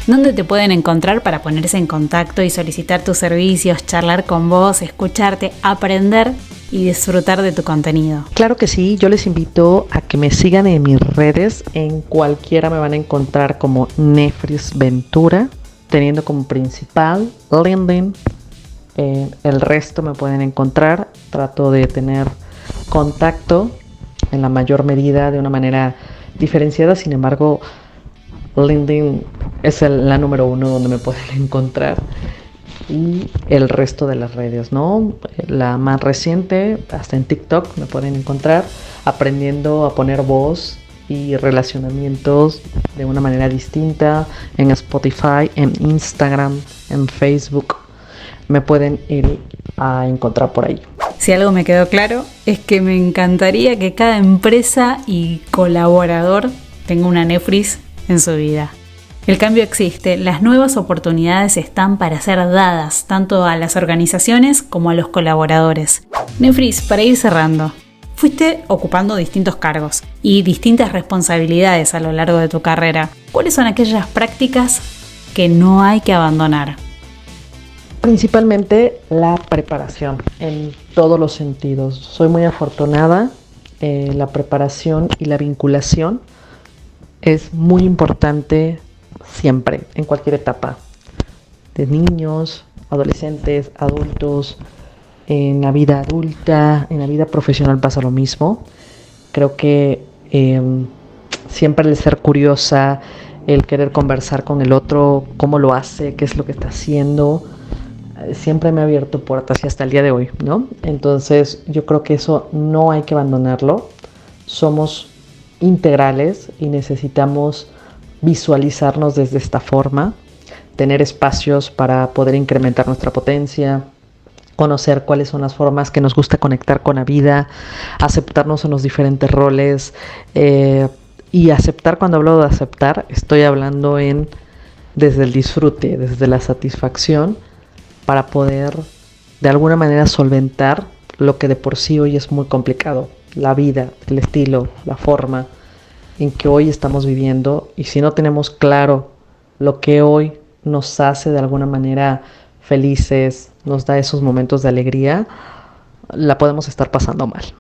¿Dónde te pueden encontrar para ponerse en contacto y solicitar tus servicios, charlar con vos, escucharte, aprender y disfrutar de tu contenido? Claro que sí, yo les invito a que me sigan en mis redes. En cualquiera me van a encontrar como Nefris Ventura, teniendo como principal LinkedIn. El resto me pueden encontrar. Trato de tener contacto en la mayor medida de una manera diferenciada. Sin embargo, LinkedIn es la número uno donde me pueden encontrar, y el resto de las redes, ¿no? La más reciente, hasta en TikTok me pueden encontrar aprendiendo a poner voz y relacionamientos de una manera distinta, en Spotify, en Instagram, en Facebook. Me pueden ir a encontrar por ahí. Si algo me quedó claro es que me encantaría que cada empresa y colaborador tenga una Nefris en su vida. El cambio existe, las nuevas oportunidades están para ser dadas tanto a las organizaciones como a los colaboradores. Nefris, para ir cerrando, fuiste ocupando distintos cargos y distintas responsabilidades a lo largo de tu carrera. ¿Cuáles son aquellas prácticas que no hay que abandonar? Principalmente la preparación en todos los sentidos. Soy muy afortunada. La preparación y la vinculación es muy importante siempre, en cualquier etapa, de niños, adolescentes, adultos, en la vida adulta, en la vida profesional pasa lo mismo. Creo que siempre el ser curiosa, el querer conversar con el otro, cómo lo hace, qué es lo que está haciendo, siempre me ha abierto puertas y hasta el día de hoy, ¿no? Entonces yo creo que eso no hay que abandonarlo. Somos integrales y necesitamos visualizarnos desde esta forma, tener espacios para poder incrementar nuestra potencia, conocer cuáles son las formas que nos gusta conectar con la vida, aceptarnos en los diferentes roles, y aceptar, cuando hablo de aceptar, estoy hablando desde el disfrute, desde la satisfacción, para poder de alguna manera solventar lo que de por sí hoy es muy complicado, la vida, el estilo, la forma en que hoy estamos viviendo. Y si no tenemos claro lo que hoy nos hace de alguna manera felices, nos da esos momentos de alegría, la podemos estar pasando mal.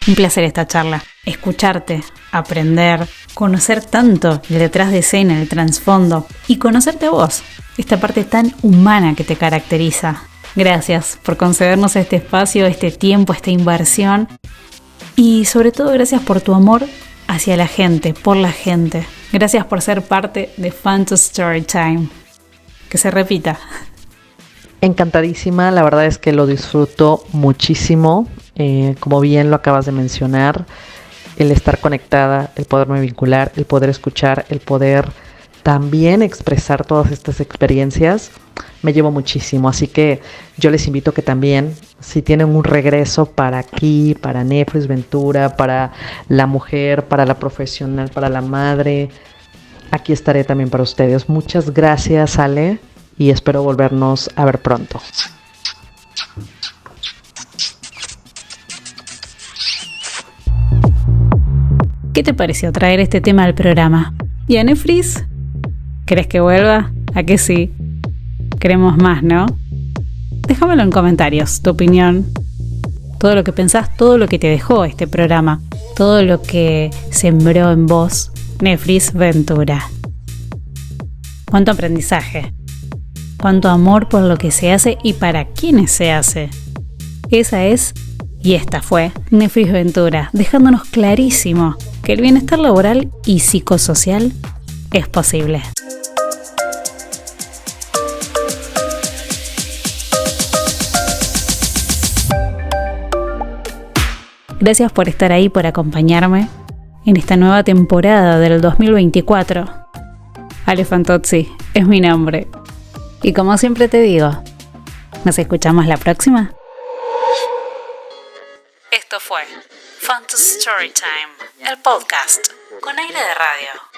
Un placer esta charla, escucharte, aprender, conocer tanto el detrás de escena, el trasfondo, y conocerte a vos, esta parte tan humana que te caracteriza. Gracias por concedernos este espacio, este tiempo, esta inversión, y sobre todo gracias por tu amor hacia la gente, por la gente. Gracias por ser parte de Fun to Storytime. Que se repita. Encantadísima, la verdad es que lo disfruto muchísimo. Como bien lo acabas de mencionar, el estar conectada, el poderme vincular, el poder escuchar, el poder también expresar todas estas experiencias, me llevo muchísimo. Así que yo les invito que también, si tienen un regreso para aquí, para Nefris Ventura, para la mujer, para la profesional, para la madre, aquí estaré también para ustedes. Muchas gracias, Ale, y espero volvernos a ver pronto. ¿Qué te pareció traer este tema al programa? ¿Y a Nefris? ¿Querés que vuelva? ¿A que sí? Queremos más, ¿no? Déjamelo en comentarios, tu opinión. Todo lo que pensás, todo lo que te dejó este programa, todo lo que sembró en vos Nefris Ventura. Cuánto aprendizaje, cuánto amor por lo que se hace y para quienes se hace. Esa es, y esta fue, Nefris Ventura, dejándonos clarísimo que el bienestar laboral y psicosocial es posible. Gracias por estar ahí, por acompañarme en esta nueva temporada del 2024. Ale Fantozzi es mi nombre. Y como siempre te digo, ¿nos escuchamos la próxima? Esto fue Fun to Storytime, el podcast con aire de radio.